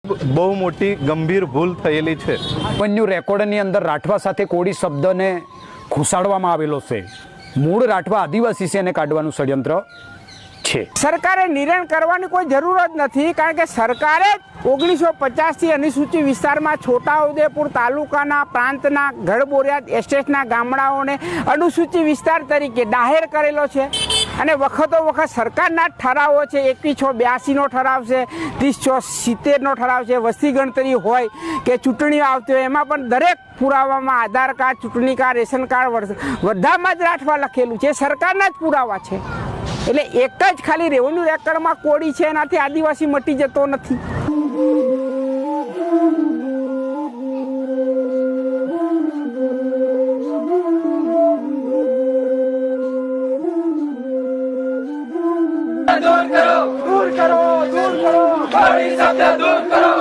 બહુ મોટી ગંભીર ભૂલ થયેલી છે। વન્યુ રેકોર્ડની અંદર રાઠવા સાથે કોળી શબ્દને ઘુસાડવામાં આવેલો છે। મૂળ રાઠવા આદિવાસી છે એને કાઢવાનું ષડયંત્ર છે। સરકારે નિર્ણય કરવાની કોઈ જરૂર જ નથી, કારણ કે સરકારે 1950થી અનુસૂચિત વિસ્તારમાં છોટાઉદેપુર તાલુકાના પ્રાંતના ગઢબોરિયાદ એસ્ટેટના ગામડાઓને અનુસૂચિત વિસ્તાર તરીકે જાહેર કરેલો છે। અને વખતો વખત સરકારના ઠરાવો છે, 21/82નો ઠરાવ છે, 30/70નો ઠરાવ છે, વસ્તી ગણતરી હોય કે ચૂંટણીઓ આવતી હોય એમાં પણ દરેક પુરાવામાં આધાર કાર્ડ, ચૂંટણી કાર્ડ, રેશન કાર્ડ બધામાં જ રાઠવા લખેલું છે, સરકારના જ પુરાવા છે। એટલે એક જ ખાલી રેવન્યુ રેકર્ડમાં કોળી છે એનાથી આદિવાસી મટી જતો નથી। દૂર કરો, દૂર કરો, દૂર કરો, કોળી શબ્દ દૂર કરો।